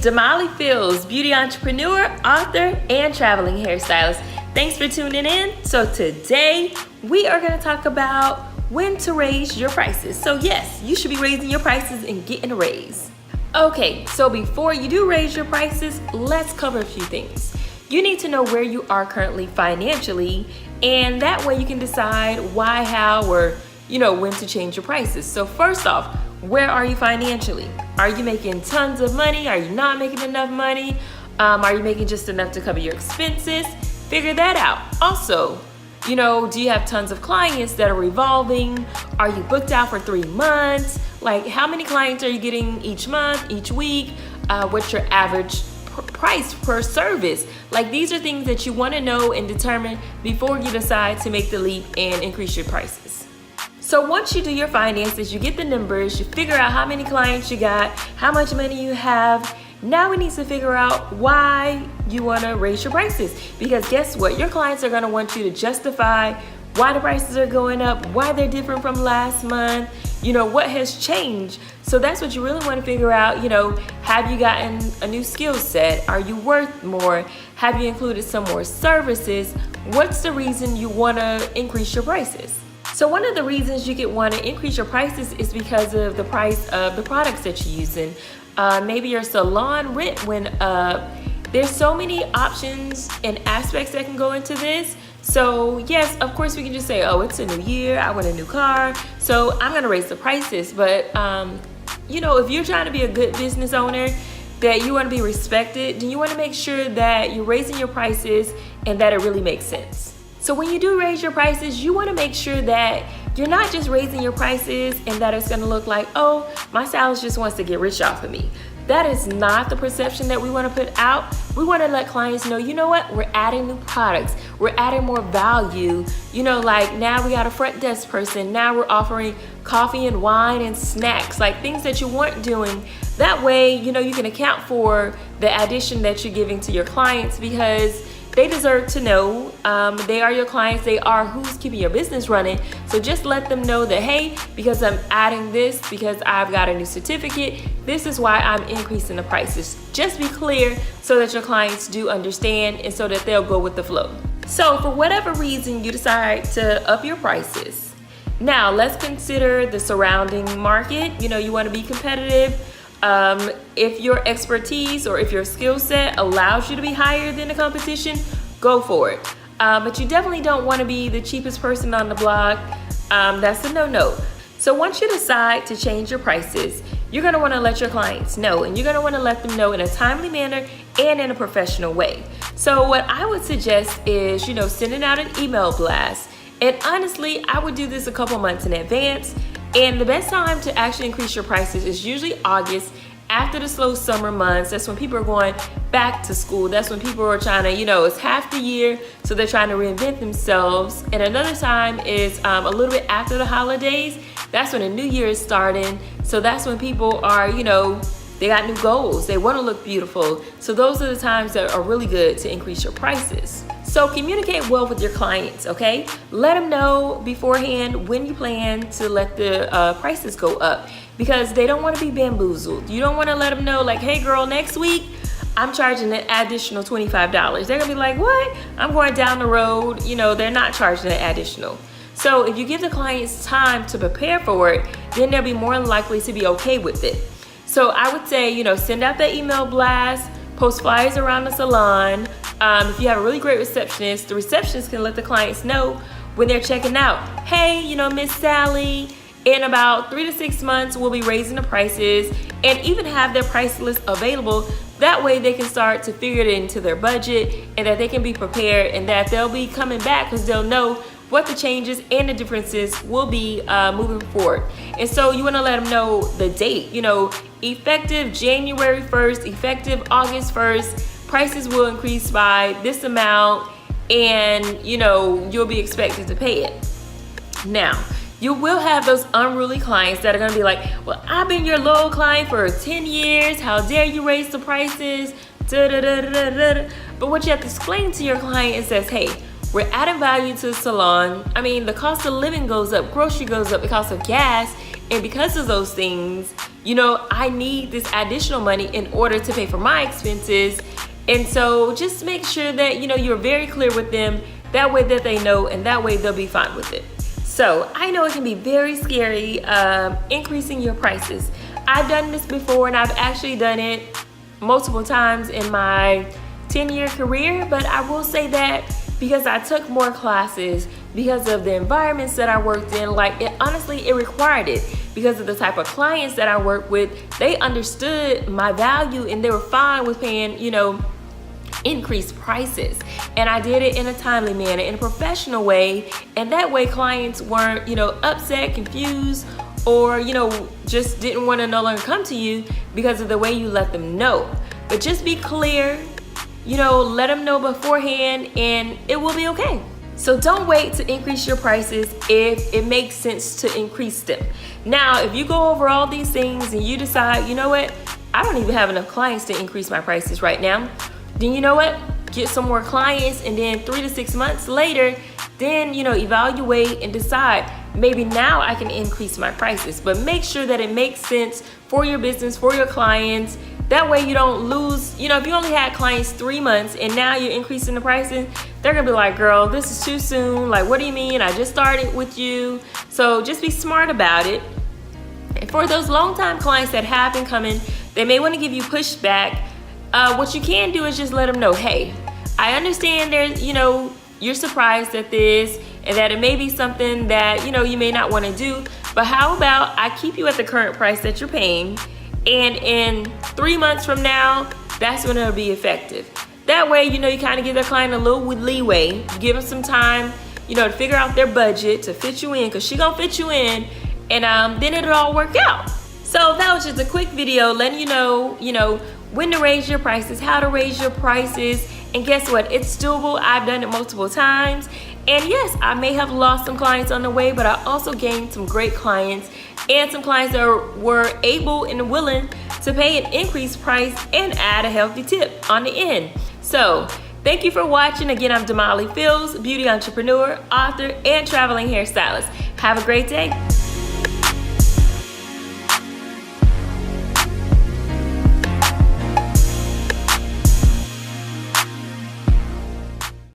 Damali Fils, beauty entrepreneur, author, and traveling hairstylist. Thanks for tuning in. So today we are going to talk about when to raise your prices. So yes, you should be raising your prices and getting a raise. Okay, so before you do raise your prices, let's cover a few things. You need to know where you are currently financially, and that way you can decide why, how, or when to change your prices. So first off, where are you financially? Are you making tons of money? Are you not making enough money? Are you making just enough to cover your expenses? Figure that out. Also, do you have tons of clients that are revolving? Are you booked out for 3 months? Like, how many clients are you getting each month, each week? What's your average price per service? Like, these are things that you want to know and determine before you decide to make the leap and increase your prices. So once you do your finances, you get the numbers, you figure out how many clients you got, how much money you have. Now we need to figure out why you want to raise your prices. Because guess what? Your clients are going to want you to justify why the prices are going up, why they're different from last month, what has changed. So that's what you really want to figure out. Have you gotten a new skill set? Are you worth more? Have you included some more services? What's the reason you want to increase your prices? So one of the reasons you could want to increase your prices is because of the price of the products that you're using. Maybe your salon rent went up. There's so many options and aspects that can go into this. So yes, of course we can just say, oh, it's a new year, I want a new car, so I'm gonna raise the prices. But if you're trying to be a good business owner, that you want to be respected, then you want to make sure that you're raising your prices and that it really makes sense. So when you do raise your prices, you want to make sure that you're not just raising your prices and that it's going to look like, oh, my stylist just wants to get rich off of me. That is not the perception that we want to put out. We want to let clients know, what? We're adding new products. We're adding more value. Like now we got a front desk person. Now we're offering coffee and wine and snacks, like things that you weren't doing. That way, you can account for the addition that you're giving to your clients, because they deserve to know. They are your clients. They are who's keeping your business running. So just let them know that, hey, because I'm adding this, because I've got a new certificate, this is why I'm increasing the prices. Just be clear so that your clients do understand and so that they'll go with the flow. So for whatever reason you decide to up your prices. Now let's consider the surrounding market. You want to be competitive. If your expertise or if your skill set allows you to be higher than the competition, go for it. But you definitely don't want to be the cheapest person on the block. That's a no-no. So once you decide to change your prices, you're going to want to let your clients know, and you're going to want to let them know in a timely manner and in a professional way. So what I would suggest is, sending out an email blast. And honestly, I would do this a couple months in advance. And the best time to actually increase your prices is usually August, after the slow summer months. That's when people are going back to school. That's when people are trying to, it's half the year, so they're trying to reinvent themselves. And another time is a little bit after the holidays. That's when the new year is starting. So that's when people are, they got new goals. They want to look beautiful. So those are the times that are really good to increase your prices. So communicate well with your clients, okay? Let them know beforehand when you plan to let the prices go up, because they don't want to be bamboozled. You don't want to let them know like, hey girl, next week I'm charging an additional $25. They're gonna be like, what? I'm going down the road. They're not charging an additional. So if you give the clients time to prepare for it, then they'll be more likely to be okay with it. So I would say, send out that email blast, post flyers around the salon. If you have a really great receptionist, the receptionist can let the clients know when they're checking out, hey, Miss Sally, in about 3 to 6 months, we'll be raising the prices, and even have their price list available. That way they can start to figure it into their budget, and that they can be prepared, and that they'll be coming back because they'll know what the changes and the differences will be moving forward. And so you want to let them know the date, effective January 1st, effective August 1st, prices will increase by this amount, and you'll be expected to pay it. Now, you will have those unruly clients that are going to be like, well, I've been your loyal client for 10 years. How dare you raise the prices? But what you have to explain to your client is says, hey, we're adding value to the salon. I mean, the cost of living goes up, grocery goes up, the cost of gas, And because of those things, you know, I need this additional money in order to pay for my expenses. And so just make sure that, you know, you're very clear with them. That way that they know, and that way they'll be fine with it. So I know it can be very scary increasing your prices. I've done this before, and I've actually done it multiple times in my 10-year career, but I will say that because I took more classes, because of the environments that I worked in, like honestly, it required it because of the type of clients that I work with. They understood my value and they were fine with paying, you know, increased prices. And I did it in a timely manner, in a professional way. And that way clients weren't, you know, upset, confused, or, you know, just didn't want to no longer come to you because of the way you let them know. But just be clear, you know, let them know beforehand and it will be okay. So don't wait to increase your prices if it makes sense to increase them. Now, if you go over all these things and you decide, you know what, I don't even have enough clients to increase my prices right now, then you know what, get some more clients, and then 3 to 6 months later, then, you know, evaluate and decide, maybe now I can increase my prices. But make sure that it makes sense for your business, for your clients. That way you don't lose, you know, if you only had clients 3 months and now you're increasing the pricing, they're gonna be like, girl, this is too soon. Like, what do you mean? I just started with you. So just be smart about it. And for those long-time clients that have been coming, they may wanna give you pushback. What you can do is just let them know, hey, I understand there's, you know, you're surprised at this and that it may be something that, you know, you may not wanna do, but how about I keep you at the current price that you're paying, and in 3 months from now, that's when it'll be effective. That way, you know, you kind of give the client a little leeway, give them some time, you know, to figure out their budget, to fit you in, because she gonna fit you in, and then it'll all work out. So that was just a quick video letting you know, when to raise your prices, how to raise your prices, and guess what? It's doable. I've done it multiple times. And yes, I may have lost some clients on the way, but I also gained some great clients and some clients that were able and willing to pay an increased price and add a healthy tip on the end. So thank you for watching. Again, I'm Damali Fils, beauty entrepreneur, author, and traveling hairstylist. Have a great day.